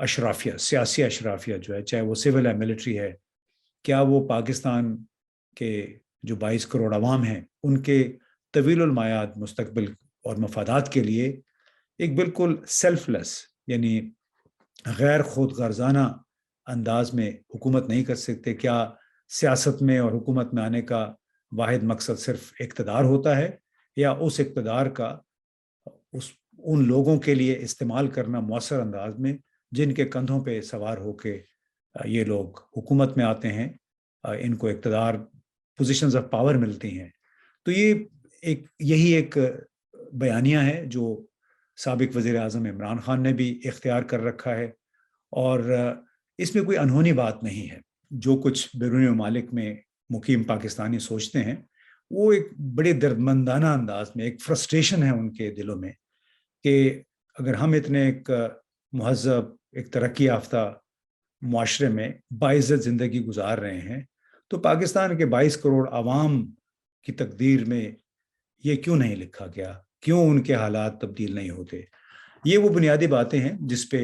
اشرافیہ، سیاسی اشرافیہ جو ہے، چاہے وہ سول ہے ملٹری ہے، کیا وہ پاکستان کے جو 22 کروڑ عوام ہیں ان کے طویل المایاد مستقبل اور مفادات کے لیے ایک بالکل سیلف لیس، یعنی غیر خود غرضانہ انداز میں حکومت نہیں کر سکتے؟ کیا سیاست میں اور حکومت میں آنے کا واحد مقصد صرف اقتدار ہوتا ہے، یا اس اقتدار کا ان لوگوں کے لیے استعمال کرنا مؤثر انداز میں جن کے کندھوں پہ سوار ہو کے یہ لوگ حکومت میں آتے ہیں، ان کو اقتدار، پوزیشنز آف پاور ملتی ہیں؟ تو یہی ایک بیانیہ ہے جو سابق وزیر اعظم عمران خان نے بھی اختیار کر رکھا ہے، اور اس میں کوئی انہونی بات نہیں ہے۔ جو کچھ بیرونی ممالک میں مقیم پاکستانی سوچتے ہیں وہ ایک بڑے دردمندانہ انداز میں، ایک فرسٹریشن ہے ان کے دلوں میں کہ اگر ہم اتنے ایک مہذب، ایک ترقی یافتہ معاشرے میں باعزت زندگی گزار رہے ہیں، تو پاکستان کے 22 کروڑ عوام کی تقدیر میں یہ کیوں نہیں لکھا گیا؟ کیوں ان کے حالات تبدیل نہیں ہوتے؟ یہ وہ بنیادی باتیں ہیں جس پہ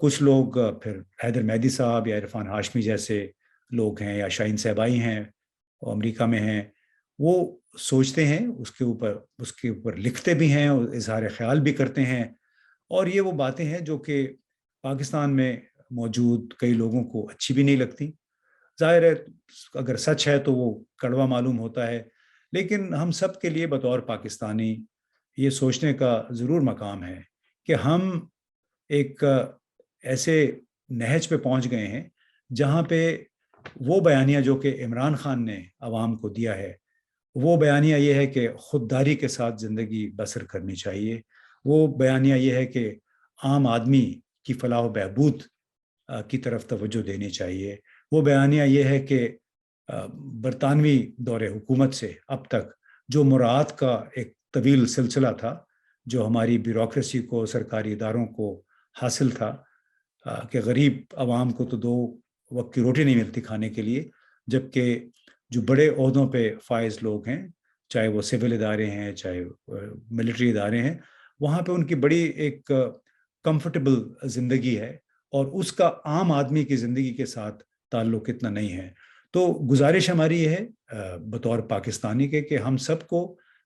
کچھ لوگ، پھر حیدر مہدی صاحب یا عرفان ہاشمی جیسے لوگ ہیں، یا شاہین صاحبائی ہیں، وہ امریکہ میں ہیں، وہ سوچتے ہیں، اس کے اوپر لکھتے بھی ہیں اور اظہار خیال بھی کرتے ہیں، اور یہ وہ باتیں ہیں جو کہ پاکستان میں موجود کئی لوگوں کو اچھی بھی نہیں لگتی۔ ظاہر ہے اگر سچ ہے تو وہ کڑوا معلوم ہوتا ہے، لیکن ہم سب کے لیے بطور پاکستانی یہ سوچنے کا ضرور مقام ہے کہ ہم ایک ایسے نہج پہ پہنچ گئے ہیں جہاں پہ وہ بیانیہ جو کہ عمران خان نے عوام کو دیا ہے، وہ بیانیہ یہ ہے کہ خودداری کے ساتھ زندگی بسر کرنی چاہیے، وہ بیانیہ یہ ہے کہ عام آدمی کی فلاح و بہبود کی طرف توجہ دینی چاہیے، وہ بیانیہ یہ ہے کہ برطانوی دور حکومت سے اب تک جو مراعات کا ایک طویل سلسلہ تھا، جو ہماری بیوروکریسی کو، سرکاری اداروں کو حاصل تھا، کہ غریب عوام کو تو 2 وقت کی روٹی نہیں ملتی کھانے کے لیے، جبکہ جو بڑے عہدوں پہ فائز لوگ ہیں، چاہے وہ سول ادارے ہیں، چاہے ملٹری ادارے ہیں، وہاں پہ ان کی بڑی ایک کمفرٹیبل زندگی ہے، اور اس کا عام آدمی کی زندگی کے ساتھ تعلق اتنا نہیں ہے۔ تو گزارش ہماری یہ ہے بطور پاکستانی کے کہ ہم سب کو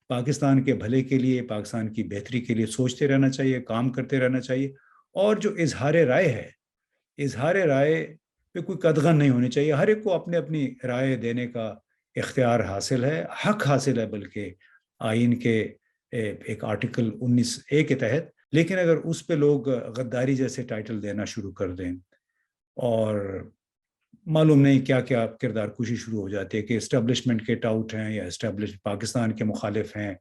پاکستان کے بھلے کے لیے، پاکستان کی بہتری کے لیے سوچتے رہنا چاہیے، کام کرتے رہنا چاہیے، اور جو اظہار رائے ہے، اظہار رائے پہ کوئی قدغن نہیں ہونی چاہیے۔ ہر ایک کو اپنے اپنی رائے دینے کا اختیار حاصل ہے، حق حاصل ہے، بلکہ آئین کے ایک آرٹیکل 19A کے تحت۔ لیکن اگر اس پہ لوگ غداری جیسے ٹائٹل دینا شروع کر دیں، اور معلوم نہیں کیا کیا کردار کشی شروع ہو جاتی ہے کہ اسٹیبلشمنٹ کے ٹاؤٹ ہیں یا اسٹیبلش پاکستان کے مخالف ہیں،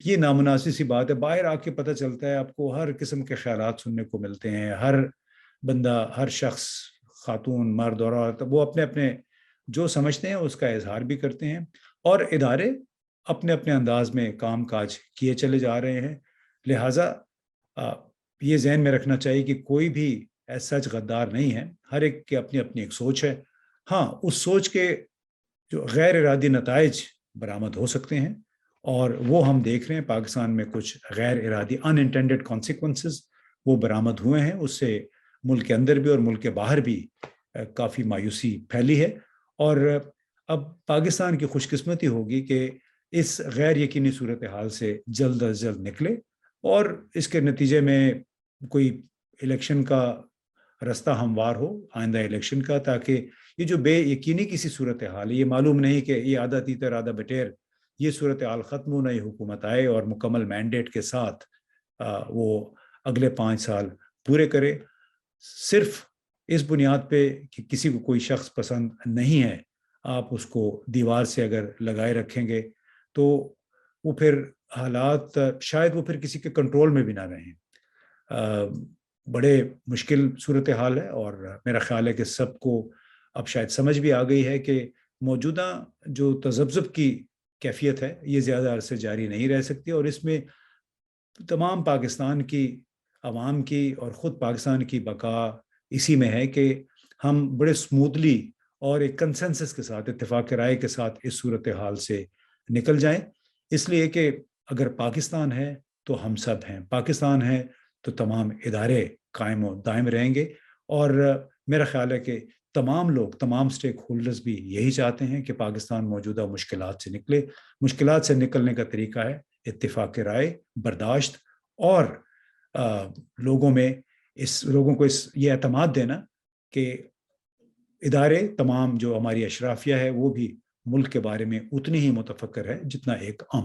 یہ نامناسب سی بات ہے۔ باہر آ کے پتہ چلتا ہے آپ کو ہر قسم کے خیالات سننے کو ملتے ہیں، ہر بندہ، ہر شخص، خاتون، مرد اور عورت، وہ اپنے اپنے جو سمجھتے ہیں اس کا اظہار بھی کرتے ہیں، اور ادارے اپنے اپنے انداز میں کام کاج کیے چلے جا رہے ہیں۔ لہٰذا یہ ذہن میں رکھنا چاہیے کہ کوئی بھی ایسا سچ غدار نہیں ہے، ہر ایک کی اپنی اپنی ایک سوچ ہے۔ ہاں، اس سوچ کے جو غیر ارادی نتائج برآمد ہو سکتے ہیں، اور وہ ہم دیکھ رہے ہیں پاکستان میں کچھ غیر ارادی ان انٹینڈڈ کانسیکوینسز وہ برآمد ہوئے ہیں، اس سے ملک کے اندر بھی اور ملک کے باہر بھی کافی مایوسی پھیلی ہے، اور اب پاکستان کی خوش قسمتی ہوگی کہ اس غیر یقینی صورتحال سے جلد از جلد نکلے، اور اس کے نتیجے میں کوئی الیکشن کا رستہ ہموار ہو، آئندہ الیکشن کا، تاکہ یہ جو بے یقینی کی سی صورتحال ہے، یہ معلوم نہیں کہ یہ آدھا تیتر آدھا بٹیر، یہ صورتحال ختم ہو، نئی حکومت آئے اور مکمل مینڈیٹ کے ساتھ وہ اگلے 5 سال پورے کرے۔ صرف اس بنیاد پہ کہ کسی کو کوئی شخص پسند نہیں ہے، آپ اس کو دیوار سے اگر لگائے رکھیں گے تو وہ پھر حالات شاید وہ پھر کسی کے کنٹرول میں بھی نہ رہیں۔ بڑے مشکل صورتحال ہے، اور میرا خیال ہے کہ سب کو اب شاید سمجھ بھی آ گئی ہے کہ موجودہ جو تذبذب کی کیفیت ہے یہ زیادہ عرصے جاری نہیں رہ سکتی، اور اس میں تمام پاکستان کی عوام کی اور خود پاکستان کی بقا اسی میں ہے کہ ہم بڑے سموتھلی اور ایک کنسنسس کے ساتھ، اتفاق رائے کے ساتھ اس صورتحال سے نکل جائیں، اس لیے کہ اگر پاکستان ہے تو ہم سب ہیں، پاکستان ہے تو تمام ادارے قائم و دائم رہیں گے، اور میرا خیال ہے کہ تمام لوگ، تمام سٹیک ہولڈرز بھی یہی چاہتے ہیں کہ پاکستان موجودہ مشکلات سے نکلے۔ مشکلات سے نکلنے کا طریقہ ہے اتفاق رائے، برداشت، اور لوگوں کو یہ اعتماد دینا کہ ادارے تمام جو ہماری اشرافیہ ہے وہ بھی ملک کے بارے میں اتنی ہی متفکر ہے جتنا ایک عام